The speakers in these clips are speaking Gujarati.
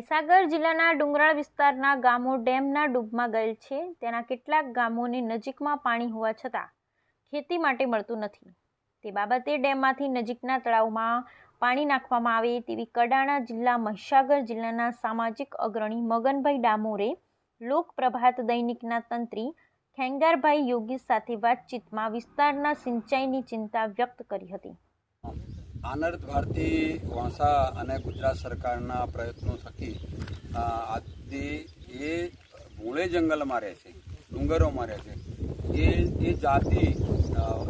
મહીસાગર જિલ્લાના ડુંગરાળ વિસ્તારના ગામો ડેમના ડૂબમાં ગયેલ છે। તેના કેટલાક ગામોની નજીકમાં પાણી હોવા છતાં ખેતી માટે મળતું નથી। તે બાબતે ડેમમાંથી નજીકના તળાવમાં પાણી નાખવામાં આવે તેવી કડાણા જિલ્લા મહીસાગર જિલ્લાના સામાજિક અગ્રણી મગનભાઈ ડામોરે લોકપ્રભાત દૈનિકના તંત્રી ખેંગારભાઈ યોગી સાથે વાતચીતમાં વિસ્તારના સિંચાઈની ચિંતા વ્યક્ત કરી હતી। આનર્ત ભારતી વાંસા અને ગુજરાત સરકારના પ્રયત્નો થકી આજથી એ મૂળે જંગલમાં રહે છે, ડુંગરોમાં રહે છે। એ જાતિ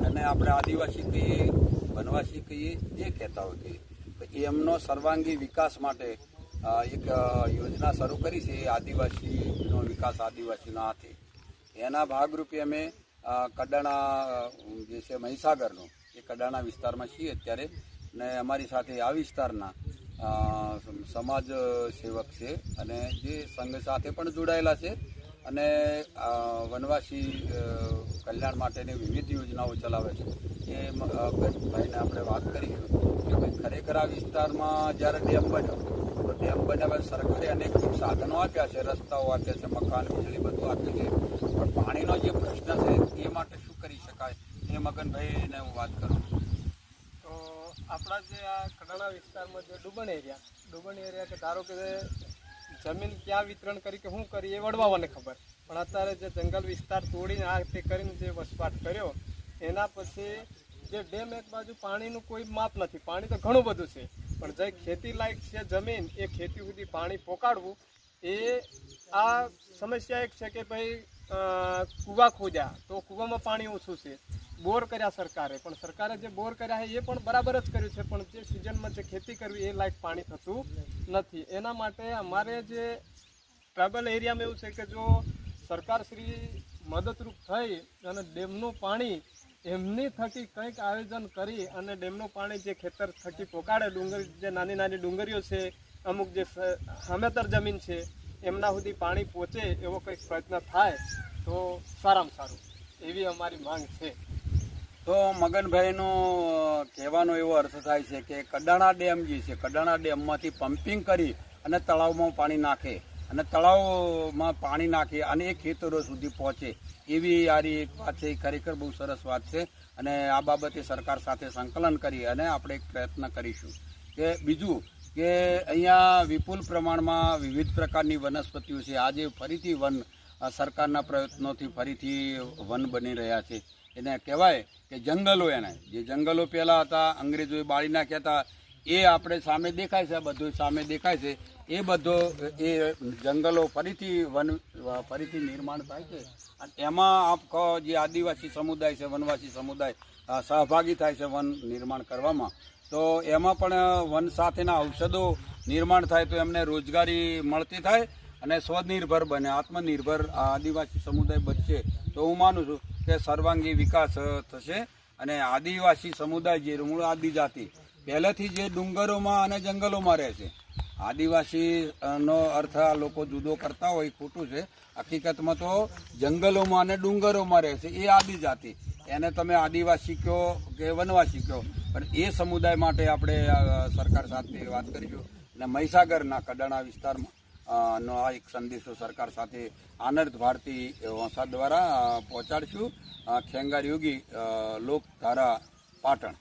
એને આપણે આદિવાસી કહીએ, વનવાસી કહીએ, જે કહેતા હોય કે એમનો સર્વાંગી વિકાસ માટે એક યોજના શરૂ કરી છે। આદિવાસીનો વિકાસ આદિવાસીના હાથે, એના ભાગરૂપે અમે કડાણા જે છે મહીસાગરનો એ કડાણા વિસ્તારમાં છીએ અત્યારે, ને અમારી સાથે આ વિસ્તારના સમાજ સેવક છે અને જે સંઘ સાથે પણ જોડાયેલા છે અને વનવાસી કલ્યાણ માટેની વિવિધ યોજનાઓ ચલાવે છે। એ ભાઈને આપણે વાત કરીશું કે ભાઈ ખરેખર આ વિસ્તારમાં જ્યારે ડેમ બન્યો તો ડેમ બન્યા સરકારે અનેક સાધનો આપ્યા છે, રસ્તાઓ આપ્યા છે, મકાન, વીજળી બધું આપ્યું છે, પણ પાણીનો જે પ્રશ્ન છે એ માટે શું કરી શકાય એ મગનભાઈને હું વાત કરું છું। આપણા જે આ કડાણા વિસ્તારમાં જે ડુબણ એરિયા કે ધારો કે જમીન ક્યાં વિતરણ કરી કે શું કરી એ વડવાઓને ખબર, પણ અત્યારે જે જંગલ વિસ્તાર તોડીને આ તે કરીને જે વસવાટ કર્યો એના પછી જે ડેમ એક બાજુ પાણીનું કોઈ માપ નથી, પાણી તો ઘણું બધું છે, પણ જે ખેતી લાયક છે જમીન એ ખેતી સુધી પાણી પહોંચાડવું એ આ સમસ્યા એક છે કે ભાઈ કૂવા ખોદ્યા તો કૂવામાં પાણી ઓછું છે, બોર કર્યા સરકારે, પણ સરકારે જે બોર કર્યા છે એ પણ બરાબર જ કર્યું છે, પણ જે સિઝનમાં જે ખેતી કરવી એ લાયક પાણી થતું નથી। એના માટે અમારે જે ટ્રાઇબલ એરિયામાં એવું છે કે જો સરકારશ્રી મદદરૂપ થઈ અને ડેમનું પાણી એમની થકી કંઈક આયોજન કરી અને ડેમનું પાણી જે ખેતર થકી પોકાડે, ડુંગર જે નાની નાની ડુંગરીઓ છે, અમુક જે હમેતર જમીન છે એમના સુધી પાણી પહોંચે એવો કંઈક પ્રયત્ન થાય તો સારામાં સારું, એવી અમારી માંગ છે। તો મગનભાઈનો કહેવાનો એવો અર્થ થાય છે કે કડાણા ડેમ જે છે, કડાણા ડેમમાંથી પમ્પિંગ કરી અને તળાવમાં પાણી નાખે અને તળાવમાં પાણી નાખે અને એ ખેતરો સુધી પહોંચે, એવી આરી એક વાત છે। એ ખરેખર બહુ સરસ વાત છે અને આ બાબતે સરકાર સાથે સંકલન કરી અને આપણે એક પ્રયત્ન કરીશું। કે બીજું કે અહીંયા વિપુલ પ્રમાણમાં વિવિધ પ્રકારની વનસ્પતિઓ છે। આજે ફરીથી વન સરકારના પ્રયત્નોથી ફરીથી વન બની રહ્યા છે। એને કહેવાય કે જંગલો, એને જે જંગલો પહેલાં હતા અંગ્રેજોએ બાળી નાખ્યા હતા એ આપણે સામે દેખાય છે, બધું સામે દેખાય છે, એ બધો એ જંગલો ફરીથી નિર્માણ થાય છે અને એમાં આપ કહો જે આદિવાસી સમુદાય છે, વનવાસી સમુદાય સહભાગી થાય છે વન નિર્માણ કરવામાં, તો એમાં પણ વન સાથેના ઔષધો નિર્માણ થાય તો એમને રોજગારી મળતી થાય અને સ્વનિર્ભર બને, આત્મનિર્ભર આદિવાસી સમુદાય બનશે તો હું માનું છું કે સર્વાંગી વિકાસ થશે અને આદિવાસી સમુદાય જે મૂળ આદિજાતિ પહેલેથી જે ડુંગરોમાં અને જંગલોમાં રહે છે, આદિવાસીનો અર્થ આ લોકો જુદો કરતા હોય ખોટું છે, હકીકતમાં તો જંગલોમાં અને ડુંગરોમાં રહે છે એ આદિજાતિ, એને તમે આદિવાસી કહો કે વનવાસી કહો, પણ એ સમુદાય માટે આપણે સરકાર સાથે વાત કરીશું અને મહીસાગરના કડાણા વિસ્તારમાં નો આ એક સંદેશો સરકાર સાથે આનર્ત ભારતી વાંસા દ્વારા પહોંચાડશું। ખેંગાર યોગી, લોકધારા, પાટણ।